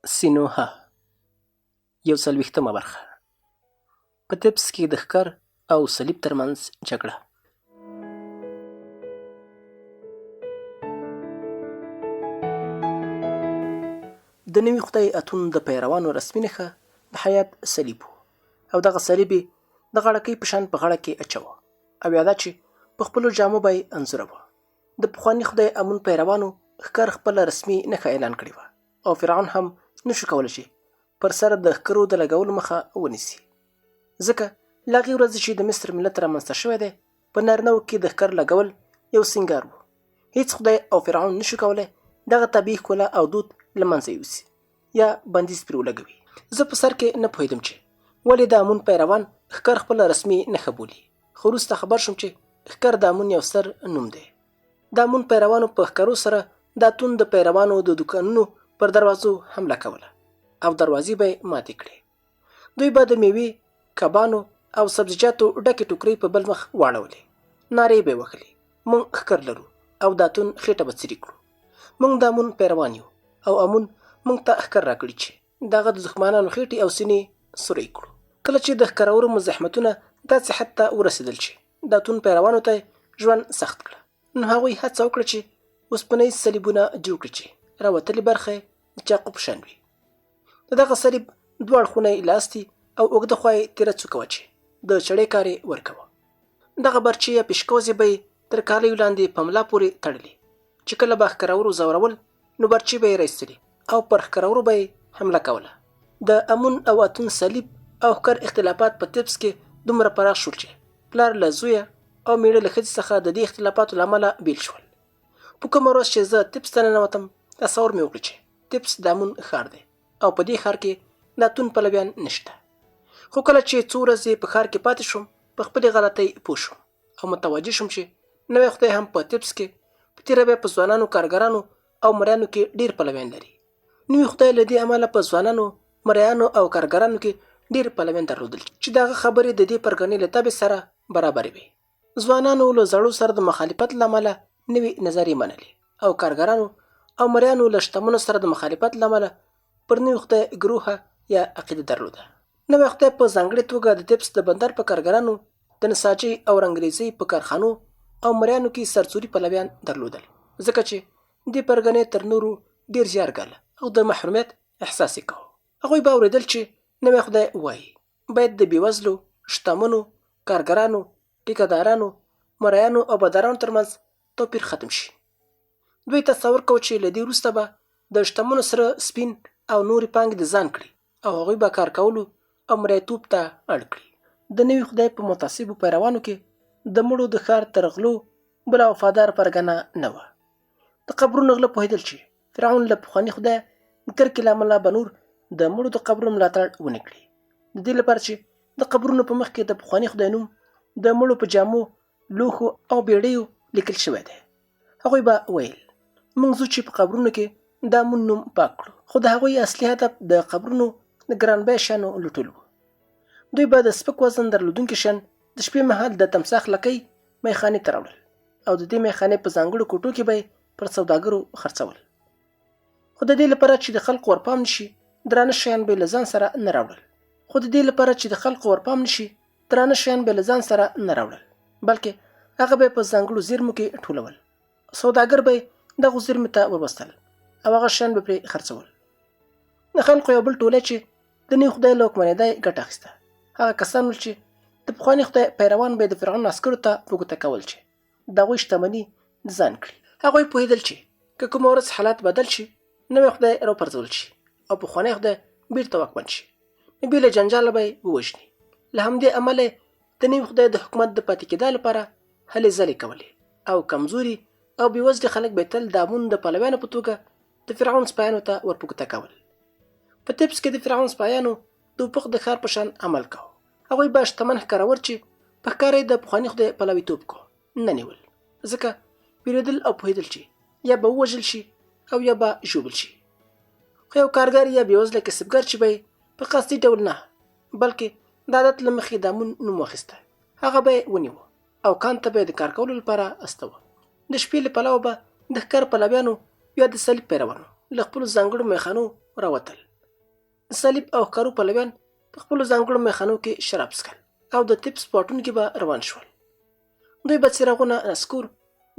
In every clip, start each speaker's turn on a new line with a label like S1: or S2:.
S1: سینوهه 41مه برخه. په طبس کې د ښکر او صلیب ترمنځ جګړه. د نوي خدای اتون د پیروانو رسمي نښه د حیات صلیب و او دغه صلیب یې د غړکۍ په شان په غاړه کې اچوه او یا دا چې په خپلو جامو به یې انځوروه. د پخواني خدای امون پیروانو ښکر خپله رسمي نښه اعلان کړې وه او فرعون هم نشو کولی چې پر سر د ښکرو د لګولو مخه ونیسي، ځکه له هغې ورځې چې د مصر ملت رامنځته شوی دی په نارینه‌و کې د ښکر لګول یو سینګار و. هیڅ خدای او فرعون نشو کولی دغه طبیعي ښکلا او دود له منځه یوسي یا بندیز پرې ولګوي. زه په سر کې نه پوهېدم چې ولې د امون پیروان ښکر خپله رسمي نښه بولي، خو وروسته خبر شوم چې ښکر د امون یو ستر نوم دی. د امون پیروانو په ښکرو سره د اتون د پیروانو د دوکانونو پر دروازو حمله کوله او دروازې به یې ماتې کړې. دوی به د میوې، کبانو او سبزیجاتو ډکې ټوکرۍ په بل مخ واړولې، نارې به یې وهلې: موږ ښکر لرو او د اتون خېټه به څیرې کړو. موږ د امون پیروان یو او امون موږ ته ښکر راکړي چې د هغه د دښمنانو خېټې او سینې سورۍ کړو. کله چې د ښکرورو مزاحمتونه داسې حد ته ورسېدل چې د اتون پیروانو ته ژوند سخت کړه، نو هغوی هڅه وکړه چې اوسپنیز صلیبونه جوړ کړي چې راوتلې برخه یې د چاقو په شان وي. د دغه صلیب دوه اړخونه یې لاستي او اوږده خوا یې تیره څوکه وه چې د چړې کار یې ورکوه. دغه برچې یا پیشکوزې به یې تر کالیو لاندې په ملا پورې تړلې، چې کله به ښکرورو زورول نو برچې به یې راایستلې او پر ښکرورو به یې حمله کوله. د امون او اتون صلیب او ښکر اختلافات په طبس کې دومره پراخ شول چې پلار له زویه او میړه له ښځې څخه د دې اختلافاتو له امله بیل شول. په کومه ورځ چې زه طبس ته ننوتم، تصور مې وکړ چې طبس د امون ښار دی او په دې ښار کې د اتون پلویان نشته. خو کله چې څو ورځې په ښار کې پاتې شوم، په خپلې غلطۍ پوه شوم او متوجه شوم چې نوی خدای هم په طبس کې په تېره بیا په ځوانانو، کارګرانو او مریانو کې ډېر پلویان لري. نوي خدای له دې امله په ځوانانو، مریانو او کارګرانو کې ډېر پلویان درلودل چې د هغه خبرې د دې پرګنې له طبع سره برابرې وي. ځوانانو له زړو سره د مخالفت له امله نوي نظریې منلې او کارګرانو او مریانو له شتمنو سره د مخالفت له امله پر نوي خدای ګروهه یا عقیده درلوده. نوی خدای په ځانګړې توګه د طبس د بندر په کارګرانو، د نساجۍ او رنګریزۍ په کارخانو او مریانو کې سرتوري پلویان درلودل، ځکه چې دې پرګنې تر نورو ډېر زیار ګاله او د محرومیت احساس یې کوه. هغوی به اورېدل چې نوی خدای وایي باید د بېوزلو، شتمنو، کارګرانو، ټیکهدارانو، مریانو او بادارانو ترمنځ توپیر ختم شي. دوی تصور کوو چې له دې وروسته به د شتمنو سره سپین او نورې پانګې د ځان کړي او هغوی به کار کولو او مریتوب ته اړ کړي. د نوي خدای په متعصبو پیروانو کې د مړو د ښار تر غلو بله وفادار پرګنه نه وه. د قبرونو غله پوهېدل چې فرعون له پخواني خدایه د کرکې له امله به نور د مړو د قبرونو ملاتړ ونه کړي. د دې لپاره چې د قبرونو په مخ کې د پخواني خدای نوم د مړو په جامو، لوښو او بیړیو لیکل شوی دی. هغوی به ویل موږ ځو چې په قبرونو کې د امون نوم پاک کړو، خو د هغوی اصلي هدف د قبرونو د ګرانبیه شیانو لوټل و. دوی به د سپک وزن درلودونکي شیان د شپې مهال د تمساح لکۍ میخانې ته راوړل او د دې میخانې په ځانګړو کوټو کې به یې پر سوداګرو خرڅول. خو د دې لپاره چې د خلقو ورپام نشي، درانه شیان به یې له ځان سره نه راوړل. بلکې هغه به یې په ځانګړو زیرمو کې ټولول. سوداګر به یې دغو زیرمو ته وروستل او هغه شیان به پرې خرڅول. د خلقو یو بل ټولی چې د نوي خدای له حکمرانۍ ګټه اخیسته هغه کسان ول چې د پخواني خدای پیروان به یې د فرعون عسکرو ته په ګوته کول چې د هغوی شتمني د ځان کړي. هغوی پوهېدل چې که کومه ورځ حالات بدل شي، نوی خدای راپرځول شي او پخوانی خدای بیرته واکمن شي، نو بې له جنجاله به یې ووژني. له همدې امله د نوي خدای د حکومت د پاتې کېدا لپاره هلې ځلې کولې او کمزوري او بېوزلي خلک به تل د امون د پلویانو په توګه د فرعون سپایانو ته ورپوکته کول. په طبس کې د فرعون سپایانو د اوپق د ښار په شان عمل کوه. هغوی به شتمن ښکارور چې په ښکاره یې د پخواني خدای پلویتوب کو نه نیول، ځکه ویرېدل او پوهېدل چې یا به ووژل شي او یا به ژوبل شي. خو یو کارګر یا بېوزله کسبګر چې به یې په قصدي ډول نه، بلکې د عادت له مخې د امون نوم واخیسته، هغه به یې ونیوه او کان ته به یې د کار کولو لپاره استوه. د شپې له پلوه به د ښکر پلویانو یا د صلیب پیروانو له خپلو ځانګړو میخانو راوتل د صلیب او ښکارو پلویان په خپلو ځانګړو میخانو کې شراب څښل او د طب سپاټونو کې به روان شول. دوی به څراغونه نسکور،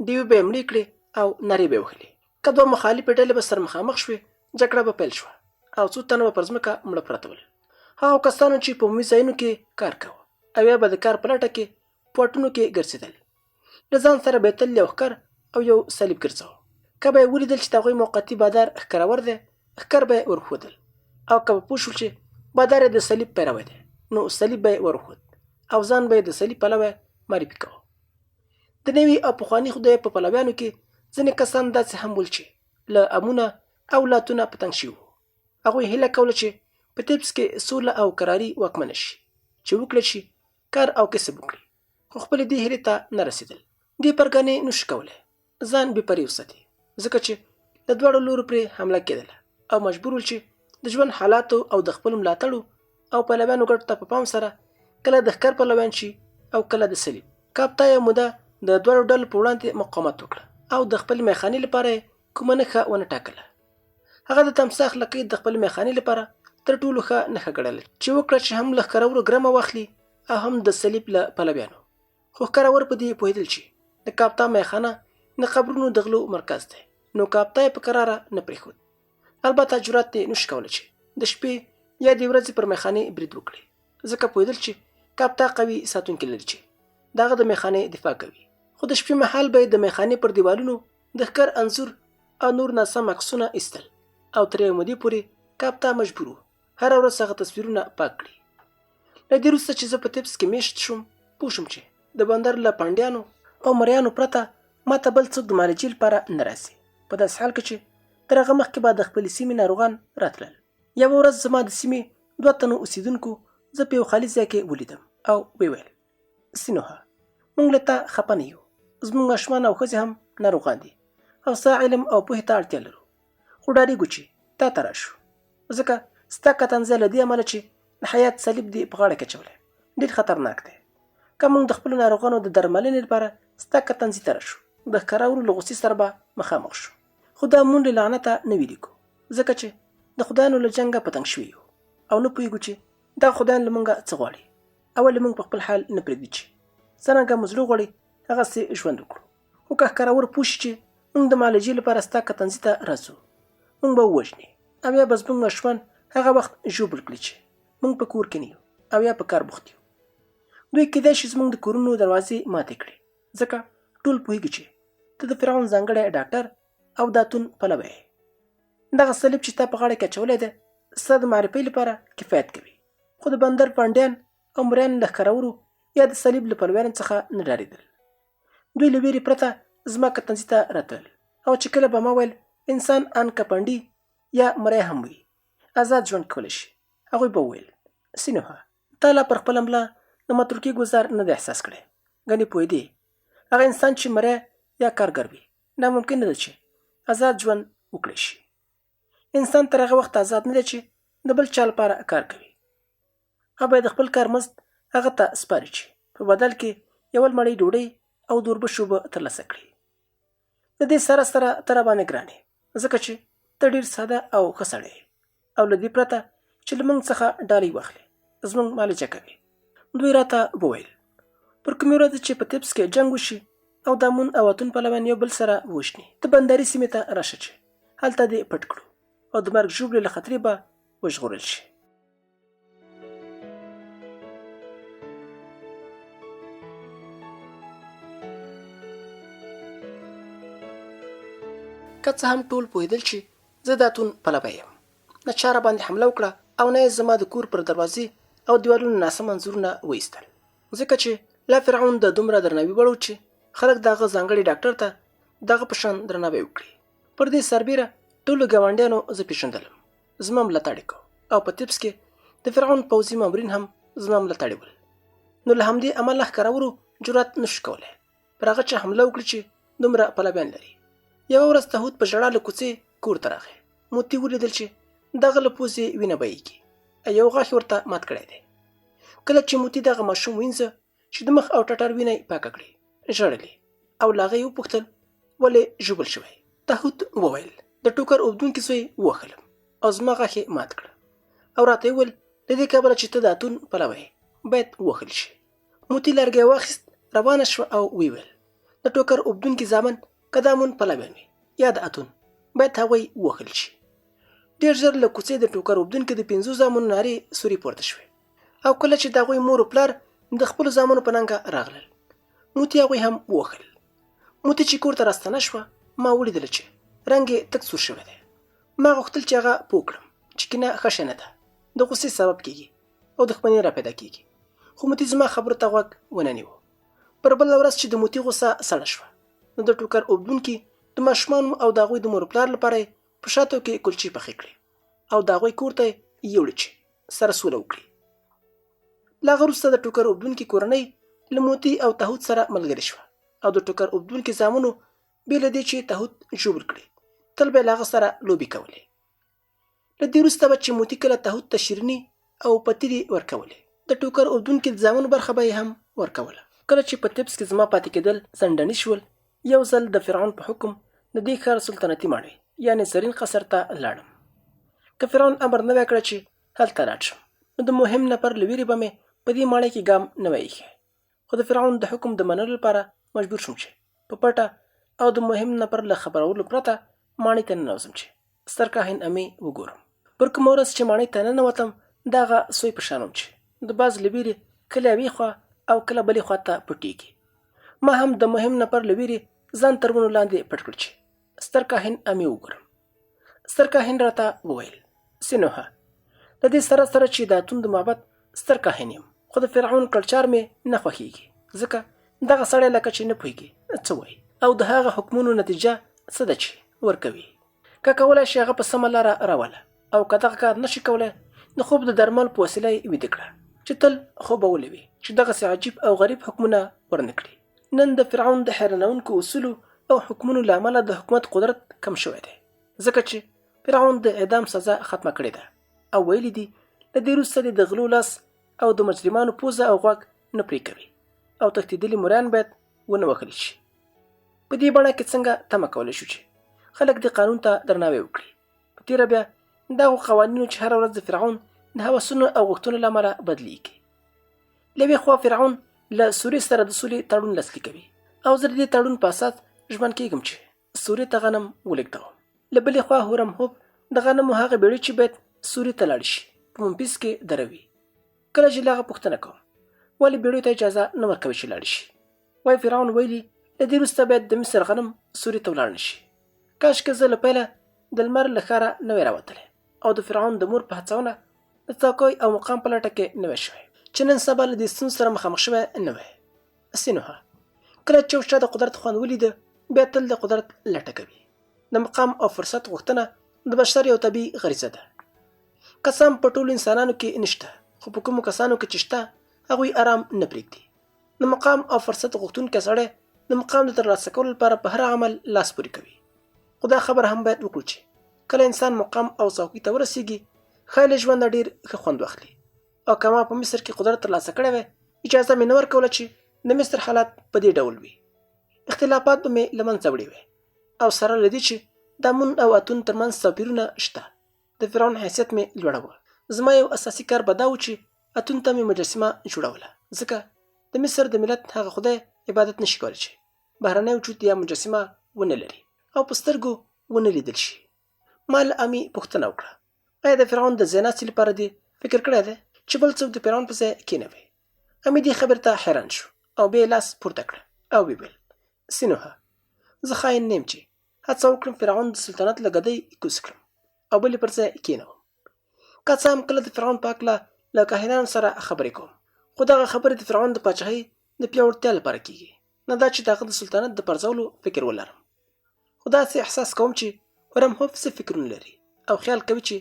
S1: ډیوې به یې مړې کړې او نارې به یې وهلې. که دوه مخالفې ډلې به سره مخامخ شوې، جګړه به پیل شوه او څو تنه به پر ځمکه مړه پراته ول. هغو کسانو چې په عمومي ځایونو کې کار کاوه او یا به د کار په لټه کې په واټونو کې ګرځېدل، له ځان سره به یې تل یو ښکر او یو صلیب ګرځاوه. که به یې ولیدل چې د هغوی موقتي بادار ښکرور دی، ښکر به یې ورښودل، او که به پوه شول چې بادار یې د صلیب پیروی دی، نو صلیب به یې ورښود او ځان به یې د صلیب پلوی معرفي کوه. د نوي او پخواني خدای په پلویانو کې ځینې کسان داسې هم ول چې له امونه او لاتونه په تنګ شوي وو. هغوی هیله کوله چې په طبس کې سوله او کراري واکمنه شي، چې وکړی شي کار او کسب وکړي، خو خپلې دې هیلې ته نه رسېدل. دې پرګنې نشو کولی ځان بېپرې وساتي، ځکه چې له دواړو لورو پرې حمله کېدله او مجبور ول چې د ژوند حالاتو او د خپلو ملاتړو او پلویانو ګټو ته په پام سره کله د ښکر پلویان شي او کله د صلیب. کاپتا یوه موده د دواړو ډلو په وړاندې مقاومت وکړه او د خپلې میخانې لپاره یې کومه نښه ونه ټاکله. هغه د تمساح لکۍ د خپلې میخانې لپاره تر ټولو ښه نښه ګڼله، چې وکړه چې هم له ښکرورو ګرمه واخلي او هم د صلیب له پلویانو. خو ښکرور په دې پوهېدل چې د کاپتا میخانه د قبرونو د غلو مرکز دی، نو کاپتا یې په کراره نه پرېښود. البته جرأت یې نشو کولی چې د شپې یا د ورځې پر میخانې برید وکړي، ځکه پوهېدل چې کاپتا قوي ساتونکي لري چې د هغه د میخانې دفاع کوي. خو د شپې مهال به یې د میخانې پر دیوالونو د ښکر انځور او نور ناسم عکسونه ایستل او تر یوې مودې پورې کاپتا مجبور و هره ورځ هغه تصویرونه پاک کړي. له دې وروسته چې زه په طبس کې میشت شوم، پوه شوم چې د بندر له پانډیانو او مریانو پرته ما ته بل څوک د معالجې لپاره نه راځي، په داسې حال کې چې تر هغه مخکې به د خپلې سیمې ناروغان راتلل. یوه ورځ زما د سیمې 2 تنو اوسېدونکو زه په یو خالي ځای کې ولیدم او ویې ویل: سینوهه، موږ له تا خفه نه یو، زموږ ماشومان او ښځې هم ناروغان دي او ستا علم او پوهې ته اړتیا لرو، خو ډارېږو چې تا ته راشو، ځکه ستا کتنځی له دې امله چې د حیات صلیب دې په غاړه کې اچولی ډېر خطرناک دی. که موږ د خپلو ناروغانو د درملنې لپاره ستا کتنځي ته راشو، د ښکرورو له غوسې سره به مخامخ شو، خو دا مونډې لعنته نه ویلېږو، ځکه چې د خدایانو له جنګه په تنګ شوي یو او نه پوهېږو چې دا خدایان له موږه څه غواړي، او ولې موږ په خپل حال نه پرېږدي چې څرنګه مو زړه غواړي هغسې ژوند وکړو. خو که ښکرور پوه شي چې موږ د معالجې لپاره ستا کتنځي ته راځو، موږ به ووژني او یا به زموږ ماشومان هغه وخت ژوبل کړي چې موږ په کور کې نه یو او یا په کار بوخت یو. دوی کېدای شي زموږ د کورونو دروازې ماتې کړي، ځکه ټول پوهېږي چې ته د فرعون ځانګړی ډاکټر او داتون پلوی یې. دغه صلیب چې تا په غاړه کې اچولی دی ستا د معرفۍ لپاره کفایت کوي. خو د بندر پانډیان او مریان له ښکرورو یا د صلیب له پلویانو څخه نه ډارېدل. دوی له ویرې پرته زما کتنځي ته راتلل، او چې کله به ما ویل انسان ان که پنډي یا مری هم وي آزاد ژوند کولی شي، هغوی به وویل: سینوهه، تا لا پر خپله ملا د متروکي ګوزار نه دی احساس کړی، ګنې پوهېدې هغه انسان چې مری یا کارګر وي ناممکن نه ده چې آزاد ژوند وکړی شي. انسان تر هغه وخت آزاد نه دی چې د بل چا لپاره کار کوي، او باید د خپل کارمزد هغه ته سپاري چې په بدل کې یو مړۍ ډوډۍ او د اوربشو به ترلاسه کړي. د دې سره سره ته راباندې ګرانې، ځکه چې ته ډېر ساده او ښه سړی یې، او له دې پرته چې له موږ څخه ډالۍ واخلې زموږ معالجه کوي. دوی راته وویل: پر کومې ورځې چې په طبس کې جنګ وشي او د امون او اتون پلویان یو بل سره ووژني، ته بندري سیمې ته راشه چې هلته دې پټ کړو او د مرګ ژوبلې له خطرې به وژغورل شي. که څه هم ټول پوهېدل چې زه د اتون پلوی یم، نه چا راباندې حمله وکړه او نه یې زما د کور پر دروازې او دیوالونو ناسم انځورونه وایستل، ځکه چې لا فرعون د دومره درناوي وړ و چې خلک د هغه ځانګړي ډاکټر ته د هغه په شان درناوی وکړي. پر دې سربیره ټولو ګاونډیانو زه پېژندلم، زما ملاتړ یې کوه، او په طبس کې د فرعون پوځي مامورین هم زما ملاتړ ول. نو له همدې امله ښکرورو جرأت نشو کولی پر هغه چا حمله وکړي چې دومره پلویان لري. یوه ورځ تهود په ژړا له کوڅې کور ته راغی. موتی ولیدل چې دغه له پوزې وینه بهیږي، یو غاښ ورته مات کړی دی. کله چې موتی دغه ماشوم وینځه چې د مخ او ټټر وینه یې پاکه کړې، ژړلې او له هغه یې وپوښتل ولې ژوبل شوی. تهود وویل: د ټوکر اوبدونکي زوی ووهلم او زما غاښ یې مات کړه. او راته وویل د دې کبله چې ته د اتون پلوی باید ووهل شي. موتی لرګی واخیست، روانه شوه او ویې د ټوکر اوبدونکي زامن که دا مون پلویان وي یا د اتون باید هغوی ووهل شي. ډېر ژر له کوڅې د ټوکر اوبدونکي د 5 زامنو نارې سوري پورته شوې او کله چې د هغوی مور و پلار د خپلو زامنو په ننګه راغلل، موتی هغوی هم ووهل. موتی چې کور ته راستنه شوه ما ولیدله چې رنګ یې تک سور شوی دی. ما غوښتل چې هغه پوه کړم چې کینه ښه شی نه ده، د غصې سبب کیږي او دښمني راپیدا کیږي، خو موتی زما خبرو ته غوږ ونه نیو. پر بله ورځ چې د موتی غوسه سړه شوه نو د ټوکر اوبدونکي د ماشومانو او د هغوی د مور پلار لپاره یې په شاتو کې کلچې پخې کړې او د هغوی کور ته یې یوړې چې سره سوله وکړي. له هغه وروسته د ټوکر اوبدونکي کورنۍ له موتی او تهود سره ملګرې شوه او د ټوکر اوبدونکي زامنو بې له دې چې تهود ژوبل کړي تل به یې له هغه سره لوبې کولې. له دې وروسته به چې موتی کله تهود ته شیریني او پتیلې ورکولې، د ټوکر اوبدونکي د زامنو برخه به یې هم ورکوله. کله چې په تبس کې زما پاتې کېدل څنډني شول، یو ځل د فرعون په حکم د دې ښار سلطنتي ماڼۍ یعنې زرین قصر ته لاړم. که فرعون امر نه وی کړی چې هلته لاړ شم نو د مهم نفر له ویرې به مې په دې ماڼۍ کې ګام نه وی ایښی، خو د فرعون د حکم د منلو لپاره مجبور شوم چې په پټه او د مهم نفر له خبرولو پرته ماڼۍ ته ننوځم چې سرکاهن امې وګورم. پر کومه ورځ چې ماڼۍ ته ننوتم د هغه سوی په شان وم چې د باز له ویرې کله یوې خوا او کله بلې خوا ته پټېږي. ما هم د مهم نفر له ویرې ځان تر ونو لاندې پټ کړ چې سترکاهن امې وګورم. سترکاهن راته وویل سینوهه د دې سره سره چې د اتون د معبد سترکاهن یم، خو د فرعون کلچار مې نه خوښېږي، ځکه دغه سړی لکه چې نه پوهېږي څه وایي او د هغه حکمونو نتیجه څه ده چې ورکوي. که کولی شي هغه په سمه لاره راوله او که دغه کار نشي کولی د خوب د درمل په وسیله یې ویده کړه چې تل خوبولی وي چې دغسې عجیب او غریب حکمونه ورنه کړي. نن د فرعون د حیرانوونکو اصولو او حکمونو له امله د حکومت قدرت کم شوی دی، ځکه چې فرعون د اعدام سزا ختمه کړې ده او ویلي دي له دې وروسته د غلو لاس او د مجرمانو پوزه او غوږ نه پرې کوي او تښتېدلي مریان باید ونه وهل شي. په دې بڼه کې څنګه تمه کولی شو چې خلک د قانون ته درناوی وکړي؟ په تېره بیا دغو قوانینو چې هره ورځ د فرعون د هوسونو او غوښتنو له امله بدلیږي. له یوې خوا فرعون له سورې سره د سولې تړون لاسلیک کوي او زه د دې تړون په اساس ژمن کېږم چې سورې ته غنم ولېږدوم. له بلې خوا هورمهوب د غنمو هغه بیړۍ چې باید سورې ته لاړ شي په منفیس کې دروي. کله چې له هغه پوښتنه کوم ولې بیړیو ته اجازه نه ورکوي چې لاړ شي، وایي فرعون ویلي له دې وروسته باید د مصر غنم سورې ته ولاړ نه شي. کاشکې زه له پیله د لمر له ښاره نه وی راوتلی او د فرعون د مور په هڅونه د څوکۍ او مقام په لټه کې نه وی شوی چې نن سبا له دې ستونزو سره مخامخ شوی نه وی. سینوهه کله چې یو چا د قدرت خوند ولیده بیا تل د قدرت لټه کوي. د مقام او فرصت غوښتنه د بشر یو طبیعي غریزه ده. قسم په ټولو انسانانو کې نشته، خو په کومو کسانو کې چې شته هغوی آرام نه پرېږدي. د مقام او فرصت غوښتونکی سړی د مقام د ترلاسه کولو لپاره په هر عمل لاس پورې کوي. خو دا خبره هم باید وکړو چې کله انسان مقام او څوکۍ ته ورسیږي ښایي له ژونده ډېر ښه خوند واخلي. او که ما په مصر کې قدرت ترلاسه کړی وی اجازه مې نه ورکوله چې د مصر حالات په دې ډول وي. اختلافات به مې له منځه وړي وی او سره له دې چې د امون او اتون ترمنځ توپیرونه شته د فرعون حیثیت مې لوړوه. زما یو اساسي کار به دا و چې اتون ته مې مجسمه جوړوله، ځکه د مصر د ملت هغه خدای عبادت نشي کولی چې بهرنی وجود یا مجسمه ونه لري او په سترګو ونه لیدل شي. ما له امې پوښتنه وکړه آیا د فرعون د ځایناستي لپاره دې فکر کړی دی چې بل څوک د فرعون په ځای کېنوي؟ امې دې خبرې ته حیران شو او بیا یې لاس پورته کړه او ویل سینوهه زه خاین نه یم چې هڅه وکړم فرعون د سلطنت له ګدۍ کوز کړم او بل یې پر ځای کېنوم. که څه هم کله د فرعون په هکله له کاهنانو سره خبرې کوم، خو دغه خبرې د فرعون د پاچاهۍ د پیاوړتیا لپاره کېږي، نه دا چې د هغه د سلطنت د پرځولو فکر ولرم. خو داسې احساس کوم چې هورمهوب څه فکرونه لري او خیال کوي چې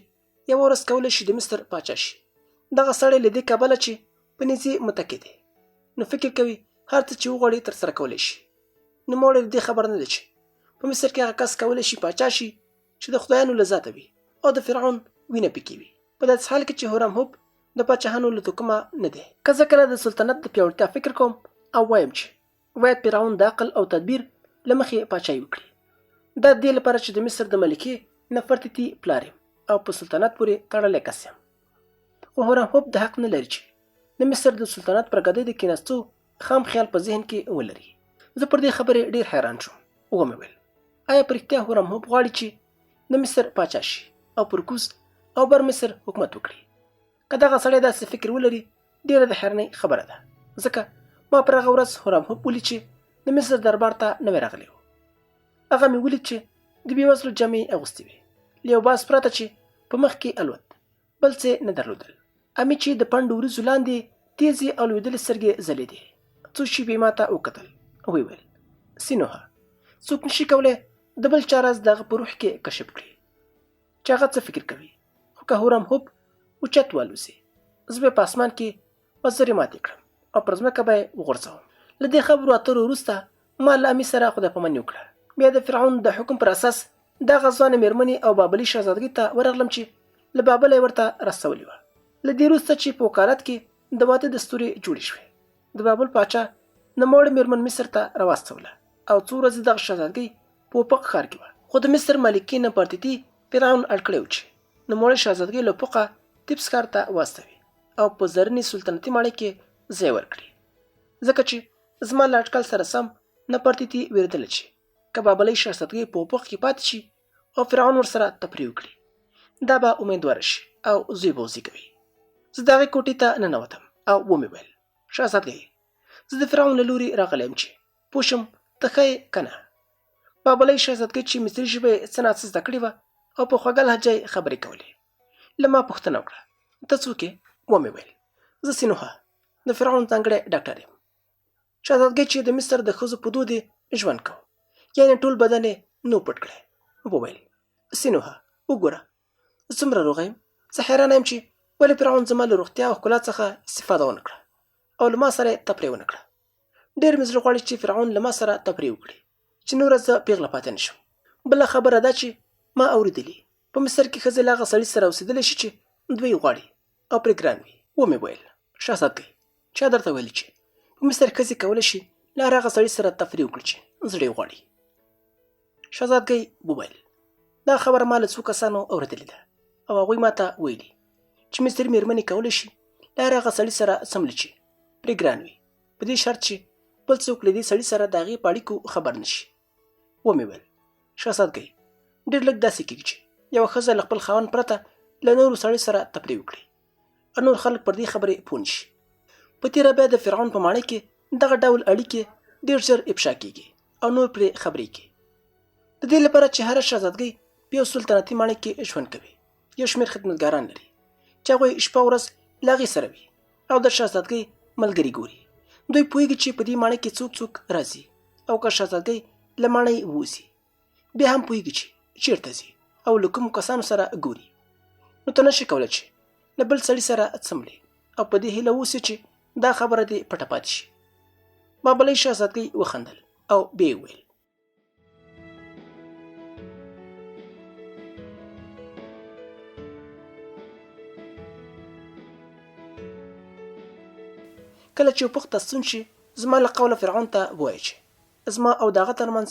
S1: یوه ورځ کولی شي د مصر پاچا شي. دغه سړی له دې کبله چې په نږدې متکي دی نو فکر کوي هر څه چې وغواړي ترسره کولی شي. نوموړی د دې خبر نه دی چې په مصر کې هغه کس کولی شي پاچا شي چې د خدایانو له ذاته وي او د فرعون وینه پکې وي، په داسې حال کې چې هورمهوب د پاچاهانو له توکمه نه دی. که زه کله د سلطنت د پیاوړتیا فکر کوم او وایم چې باید فرعون د عقل او تدبیر له مخې پاچاهي وکړي، دا د دې لپاره چې د مصر د ملکې نفرتیتي پلار یم او په سلطنت پورې تړلی کس یم. خو هورامهوب د حق نه لري چې د مصر د سلطنت پر ګدۍ د کېناستو خام خیال په ذهن کې ولري. زه پر دې خبرې ډیر حیران شوم. ومې ویل آیا په رښتیا هورامهوب غواړي چې د مصر پاچا شي او پر کوز او بر مصر حکومت وکړي؟ که دغه سړی داسې فکر ولري ډیره د حیرانۍ خبره ده، ځکه ما پر هغه ورځ هورامهوب ولید چې د مصر دربار ته نوی راغلی و. هغه مې ولید چې د بېوزلو جامې اغوستې وې، له یو باز پرته چې په مخ کې الوت، بل څه نه درلودل. امي چې د پنډو وریځو لاندې تیزې او لوېدلې سترګې ځلېدې، څو شېبې ما ته وکتل. ویې ویل سینوهه، څوک نشي کولی د بل چا راز د هغه په روح کې کشف کړي چې هغه څه فکر کوي. خو که هورامهوب اوچت والوځي، زه به په اسمان کې وزرې ماتې کړم او پر ځمکه به یې وغورځوم. له دې خبرو اترو وروسته ما له امي سره خدای پاماني وکړه. بیا د فرعون د حکم پر اساس دغه ځوانه مېرمنې او بابلي شهزادګۍ ته ورغلم چې له بابله یې ورته رسولې وه. له دې وروسته چې په وکالت کې د واده دستورې جوړې شوې، د بابل پاچا نوموړې مېرمن مصر ته راواستوله او څو ورځې دغه شهزادګۍ په وپق ښار کې وه. خو د مصر مالکې نپارتیتي فرعون اړ کړی و چې نوموړې شهزادګۍ له وپقه تبس ښار ته واستوي او په زرینې سلطنتي ماڼۍ کې ځای ورکړي، ځکه چې زما له اټکل سره سم نپارتیتي وېرېدله چې که بابلۍ شهزادګۍ په وپق کې پاتې شي او فرعون ورسره تفریح وکړي، دا به امیدواره شي او زوی به وزېږوي. زه د هغې کوټې ته ننوتم او ومې ویل شهزادګۍ، زه د فرعون له لوري راغلی یم چې پوه شم ته ښه یې که نه. بابلۍ شهزادګۍ چې مصري ژبه یې څه ناڅه زده کړې وه او په خوږه لهجه یې خبرې کولې، له ما پوښتنه وکړه ته څوک یې؟ ومې ویل زه سینوهه د فرعون ځانګړی ډاکټر یم. شهزادګۍ چې د مصر د ښځو په دود یې ژوند کو، یعنې ټول بدن یې نو پټ کړی. وویل سینوهه وګوره زه څومره روغه یم. زه حیرانه یم چې ولې فرعون زما له روغتیا او ښکلا څخه استفاده ونه کړه او له ما سره یې تفریح ونه کړه. ډېر مې زړه غواړي چې فرعون له ما سره تفریح وکړي چې نوره زه پیغله پاتې نه شم. بله خبره دا چې ما اورېدلي په مصر کې ښځې له هغه سړي سره اوسېدلی شي چې دوی غواړي او پرې ګران وي. ومې ویل شهزادګۍ، چا درته ویلي چې په مصر ښځې کولی شي له هر هغه سړي سره تفریح وکړي چې زړه یې غواړي؟ شهزادګۍ وویل دا خبره ما له څو کسانو اورېدلې ده او هغوی ما ته ویلي چې مصري مېرمنې کولی شي له هر هغه سړي سره سملي چې پرې ګران وي، په دې شرط چې بل څوک له دې سړي سره د هغې په اړیکو خبر نه شي. ومې ویل شهزادګۍ، ډېر لږ داسې کېږي چې یوه ښځه له خپل خاوند پرته له نورو سړي سره تفریح وکړي او نور خلک پر دې خبرې پوه نه شي. په تېره بیا د فرعون په ماڼۍ کې دغه ډول اړیکې ډېر ژر افشا کېږي او نور پرې خبرې کوي. د دې لپاره چې هره شهزادګۍ په یو سلطنتي ماڼۍ کې ژوند کوي، یو شمېر خدمتګاران لري چې هغوی شپه ورځ له هغې سره وي او د شهزادګۍ ملګري ګوري. دوی پوهېږي چې په دې ماڼۍ کې څوک څوک راځي او که شهزادګۍ له ماڼۍ ووځي بیا هم پوهېږي چې چېرته ځي او له کومو کسانو سره ګوري. نو ته نشي کولی چې له بل سړي سره څملې او په دې هیله اوسې چې دا خبره دې پټه پاتې شي. بابلۍ شهزادګۍ وخندل او بیا یې وویل کله چې وپق ته ستون شي زما له قوله فرعون ته ووایه چې زما او د هغه ترمنځ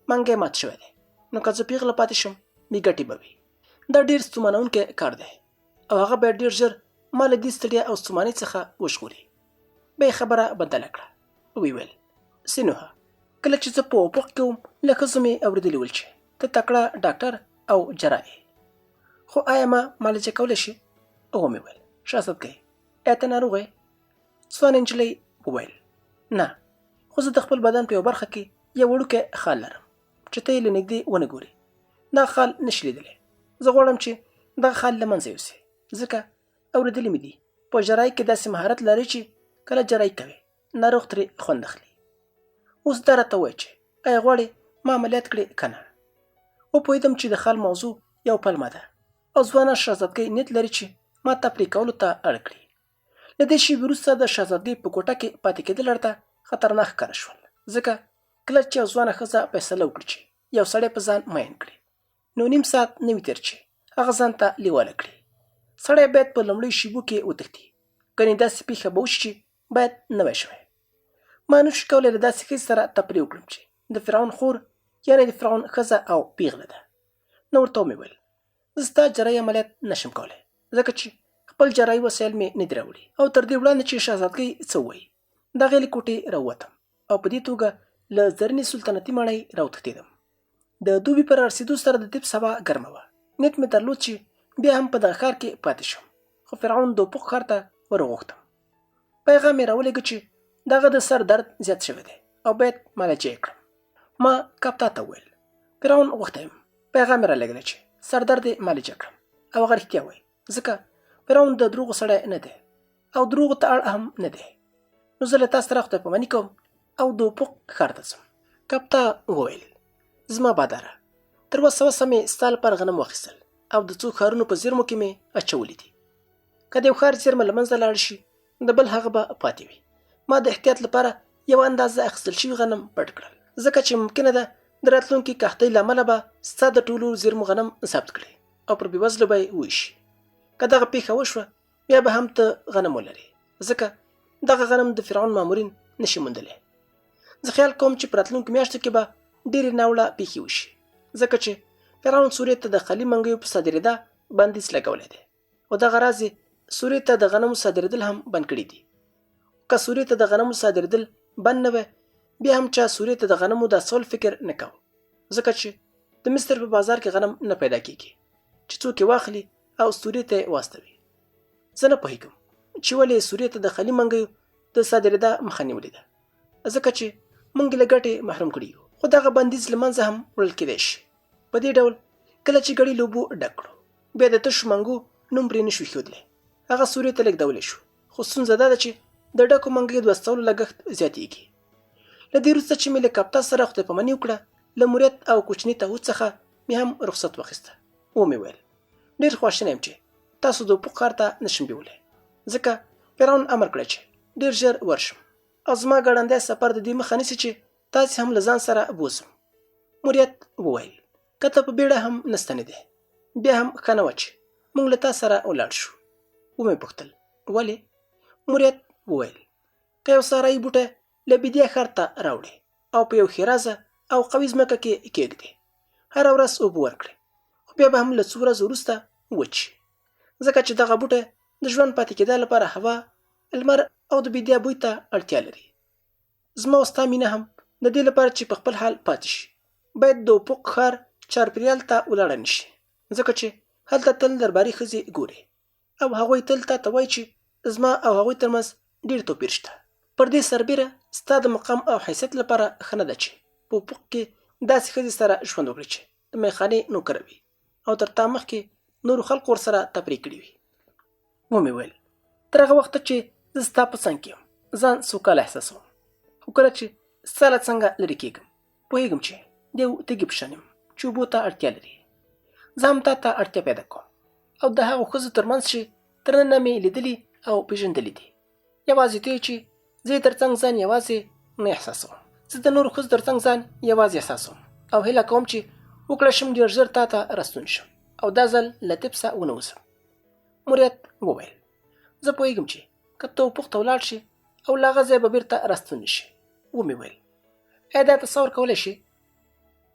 S1: منګی مات شوی دی، نو که زه پیغله پاتې شم بې ګټې به وي. دا ډېر ستومانونکی کار دی او هغه باید ډېر ژر ما له دې ستړیا او ستومانۍ څخه وژغوري. بیا یې خبره بدله کړه. ویې ویل سینوهه، کله چې زه په وپق کې وم له ښځو مې اورېدلي ول چې ته تکړه ډاکټر او جراح یې، خو آیا ما معالجه کولی شي؟ ومې ویل شهزادګۍ، ایا ته ناروغه یې؟ ځوانې نجلۍ وویل نه، خو زه د خپل بدن په یو برخه کې یو وړوکی خال لرم چې ته یې له نږدې ونه ګورې. دا خال نشي لیدلی. زه غواړم چې دغه خال له منځه یوسې، ځکه اورېدلي مې دي په جراحۍ کې داسې مهارت لري چې کله جراحي کوې ناروغ ترې خوند اخلي. اوس دا راته ووایه چې آیا غواړې ما عملیات کړې که نه؟ وپوهېدم چې د خال موضوع یو پلمه ده او ځوانه شهزادګۍ نیت لري چې ما تفریح کولو ته اړ کړي. له دې شی وروسته د شهزادګۍ په کوټه کې پاتې کېدل ورته خطرناک ښکاره شول، ځکه کله چې یو ځوانه ښځه فیصله وکړي چې یو سړی په ځان مین کړي، نو نیم ساعت نه وي تېر چې هغه ځان ته لیواله کړي. سړی باید په لومړیو شېبو کې وتښتي، ګنې داسې پېښه به وشي چې باید نه وای شوی. ما نشو کولی له داسې ښځې سره تفریح وکړم چې د فرعون خور یعنې د فرعون ښځه او پیغله ده. نو ورته ومې ویل زه ستا جراحي عملیات نشم کولی، ځکه چې خپل جراحي وسایل مې نه دي راوړي او تر دې وړاندې چې شهزادګۍ څه ووایي دغې له کوټې راووتم او په دې توګه له زرینې سلطنتي ماڼۍ راوتښتېدم. د دوبي پر رسېدو سره د طب هوا ګرمه وه. نیت مې درلود چې بیا هم په دغه ښار کې پاتې شم، خو فرعون د اوپق ښار ته ورغوښتم. پیغام یې راولېږه چې دغه د سر درد زیات شوی دی او باید معالجه یې کړم. ما کاپتا ته وویل فرعون غوښتی یم پیغام یې رالېږلی چې سر درد یې معالجه کړم او هغه رښتیا وایي، ځکه فرعون د دروغو سړی نه دی او دروغو ته اړ هم نه دی. نو زه له تا سره خدای پاماني کوم او د اوپق ښار ته ځم. کاپتا وویل زما باداره، تر اوسه مې ستا لپاره غنم واخیستل او د څو ښارونو په زیرمو کې مې اچولي دي. که د یو ښار زیرمه له منځه لاړ شي د بل هغه به پاتې وي. ما د احتیاط لپاره یوه اندازه اخیستل شوي غنم پټ کړل، ځکه چې ممکنه ده د راتلونکي قحطۍ له امله به ستا د ټولو زیرمو غنم ضبط کړي او پر بېوزلو به یې وویشي. که دغه پیښه وشوه بیا به هم ته غنم ولرې، ځکه دغه غنم د فرعون مامورین نشي موندلی. زه خیال کوم چې په راتلونکو میاشتو کې به ډېرې ناوړه پیښې وشي، ځکه چې فرعون سوریې ته د خالي منګیو په صادرېدا بندیز لګولی دی او دغه راز یې سوریې ته د غنمو صادرېدل هم بند کړي دي. که سوریې ته د غنمو صادرېدل بند نه وی بیا هم چا سوریې ته د غنمو د اچول فکر نه کوه، ځکه چې د مصر په بازار کې غنم نه پیدا کېږي چې څوک یې واخلي او سوریې ته یې واستوي. زه نه پوهېږم چې ولې سوریې ته د خالي منګیو د صادرېدا مخه نیولې ده، ځکه چې موږ له ګټې محروم کړي یو، خو دغه بندیز له منځه هم وړل کېدی شي. په دې ډول کله چې ګړي له اوبو ډک کړو بیا د تشو منګو نوم پرې نه شو ایښودلی، هغه سوریې ته لېږدولی شو. خو ستونزه دا ده چې د ډکو منګیو د وسولو لګښت زیاتېږي. له دې وروسته چې مې له کاپتا سره خدای پاماني وکړه له مریت او کوچني تاوت څخه مې هم رخصت واخیسته. ومې ویل ډېر خواشینی یم چې تاسو د اوپق ښار ته نشم بیولی، ځکه فرعون امر کړی چې ډېر ژر ورشم او زما ګړندی سفر د دې مخه نیسي چې تاسې هم له ځان سره بوزم. مریت وویل که ته په بیړه هم نه ستنېدې بیا هم ښه نه وه چې موږ له تا سره ولاړ شو. ومې پوښتل ولې؟ مریت وویل که یو صحرایي بوټی له بیدیا ښار ته راوړې او په یو ښېرازه او قوي ځمکه کې کېږدې، هره ورځ اوبه ورکړې، خو بیا به هم له څو ورځو وروسته وچ، ځکه چې دغه بوټی د ژوند پاتې کېدا لپاره هوا، لمر او د بیدیا بوی ته اړتیا لري. زما او ستا مینه هم د دې لپاره چې په خپل حال پاتې شي باید د اوپق ښار چاپېریال ته ولاړه نه شي، ځکه چې هلته تل درباري ښځې ګوري او هغوی تل تا ته وایي چې زما او هغوی ترمنځ ډېر توپیر شته. پر دې سربیره ستا د مقام او حیثیت لپاره ښه نه ده چې په اوپق کې داسې ښځې سره ژوند وکړي چې د میخانې نوکره وي او تر تا مخکې نورو خلکو ورسره تفریح کړي وي. ومې ویل تر هغه وخته چې زه ستا په څنګ کې یم ځان سوکاله احساسوم، خو کله چې ستا له څنګه لرې کېږم پوهېږم چې د یو تږي په شان یم چې اوبو ته اړتیا لري. زه هم تا ته اړتیا پیدا کوم او د هغو ښځو ترمنځ چې تر ننه مې لیدلي او پېژندلي دي. یوازې ته چې زه یې تر څنګ ځان یوازې نه احساسوم، زه د نورو ښځو تر څنګ ځان یوازې احساسوم او هیله کوم چې وکړه شم ډېر ژر تا ته راستون شم او دا ځل له طب څخه ونه وځم. مریت وویل زه پوهېږم چې که ته اوپق ته ولاړ شې او له هغه ځایه به بېرته راستون نه شې. ومې ویل ایا دا تصور کولی شې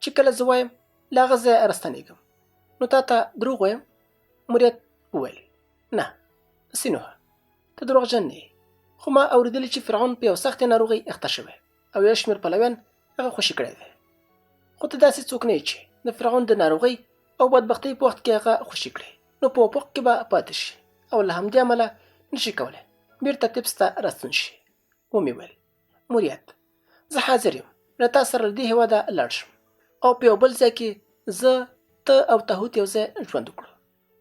S1: چې کله زه وایم له هغه ځایه راستنېږم نو تا ته دروغ وایم؟ مریت وویل نه سینوهه ته دروغجن نه یې، خو ما اورېدلي چې فرعون په یو سختې ناروغۍ اخته شوی او یو شمېر پلویان هغه خوشي کړی دی، خو ته داسې څوک نه یې چې د فرعون د ناروغۍ او بدبختۍ په وخت کې هغه خوشي کړي، نو په اوپق کې به پاتې شي او له همدې امله نشي کولی بېرته طبس ته راستون شي. ومې ویل مریت زه حاضر یم له تا سره له دې هېواده لاړ شم او په یو بل ځای کې زه ته او تاهوت یو ځای ژوند وکړو.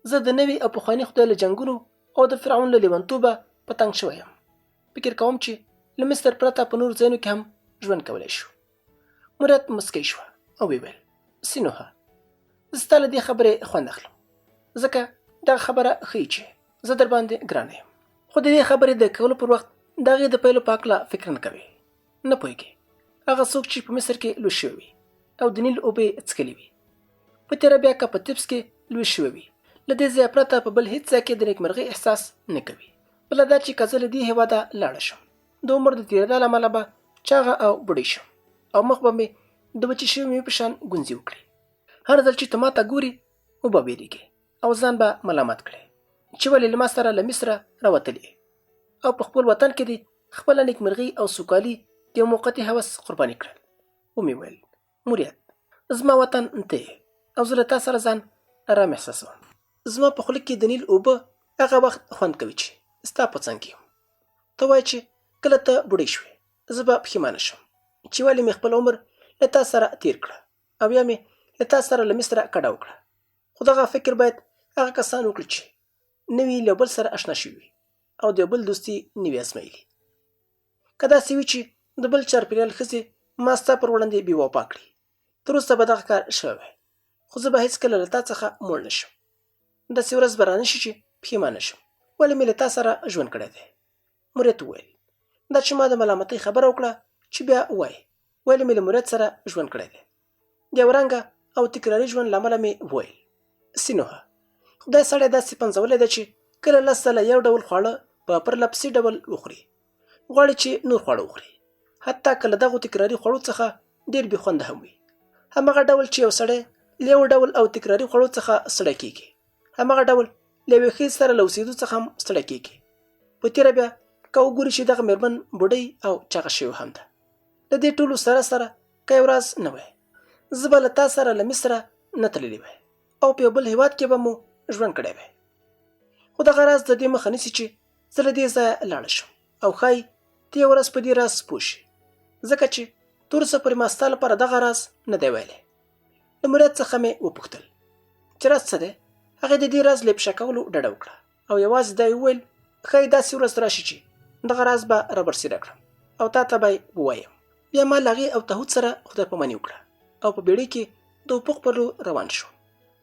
S1: زه د نوي او پخواني خدای له جنګونو او د فرعون له لیونتوبه په تنګ شوی یم. فکر کوم چې له مصر پرته په نور ځایونو کې هم ژوند کولی شو. مریت مسکی شوه او ویل سینوهه زه ستا له دې خبرې خوند اخلم، ځکه دغه خبره ښیي چې زه در باندې ګرانه یم، خو د دې خبرې د کولو پر وخت د هغې د پیلو په هکله فکر نه کوې. نه پوهېږې هغه څوک چې په مصر کې لوی شوی وي او د نیل اوبه یې څښلې وي، په تېره بیا که په طبس کې لوی شوی وي له دې ځایه پرته په بل هېڅ ځای کې د نیکمرغۍ احساس نه کوي. بله دا چې که زه له دې هېواده لاړه شم د عمر د تېرېدا له امله به چاغه او بوډۍ شم او مخ به مې د وچې شوې مېوې په شان ګونځې وکړي. هر ځل چې ته ما ته ګورې وبه وېرېږې او ځان به ملامت کړې چې ولې له ما سره له مصره راوتلې او په خپل وطن کې دې خپله نیکمرغي او سوکالي د یو موقتي هوس قرباني کړل. ومې ویل موریت زما وطن ته او زه له تا سره ځان ارام احساسوم. زما په خوله کې د نیل اوبه هغه وخت خوند کوي چې ستا په څنګ کې یم. ته وایې چې کله ته بوډۍ شوې زه به پښیمانه شم چې ولې مې خپل عمر له تا سره تیر کړه او یا مې له تا سره له مصره کډه وکړه. خو دغه فکر باید هغه کسان وکړي چې نوي له بل سره اشنا شوي او د بل دوستي نوي ازمایلي. که داسې وي چې د بل چاپېریال ښځې ما ستا پر وړاندې بې وفا کړي تر اوسه به دغه کار شوی وی، خو زه به هېڅکله له تا څخه موړ نه شم. داسې ورځ به رانشي چې پښیمانه شم ولې مې له تا سره ژوند کړی دی. موریت وویل دا چې ما د ملامتۍ خبره وکړه چې بیا ووایې ولې مې له موریت سره ژوند کړی دی. د یو رنګه او تکراري ژوند له امله مې وویل سینوهه خدای سړی داسې پنځولی ده چې کله 10 ځله یو ډول خواړه په پرله پسې ډول وخوري غواړي چې نور خواړه وخوري، حتی که له دغو تکراري خوړو څخه ډېر بې خونده هم وي. همغه ډول چې یو سړی له یو ډول او تکراري خوړو څخه ستړی کېږي همغه ډول له یوې ښځې سره له اوسېدو څخه هم ستړی کېږي. په تېره بیا که وګوري چې دغه مېرمن بوډۍ او چاغه شوې هم ده. له دې ټولو سره سره که یو ورځ نه وی زه به له تا سره له مصره نه تللی وی او په یو بل هېواد کې به مو ژوند کړی وی. خو دغه راز د دې مخه نیسي چې زه له دې ځایه لاړه شم او ښایي ته یو ورځ په دې راز پوه شې ځکه چې تر اوسه پورې ما ستا لپاره دغه راز نه دی ویلی. له موریت څخه مې وپوښتل چې راز څه دی. هغې د دې راز له افشا کولو ډډه وکړه او یوازې دا یې وویل ښایي داسې ورځ راشي چې دغه راز به رابرسېره کړم او تا ته به یې ووایم. بیا ما له هغې او تهود سره خدای پاماني وکړه او په بیړۍ کې د افق پر لور روان شو.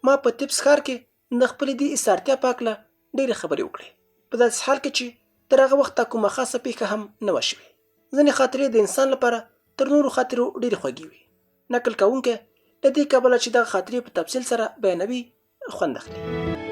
S1: ما په تبس ښار کې د خپلې دې ایثارتیا په هکله ډېرې خبرې وکړې په داسې حال کې چې تر هغه وخته کومه خاصه پیښه هم نه وه شوې. ځینې خاطرې د انسان لپاره تر نورو خاطرو ډېرې خوږې وي. نقل کوونکی له دې کبله چې دغه خاطرې په تفصیل سره بیانوي خوند اخلي.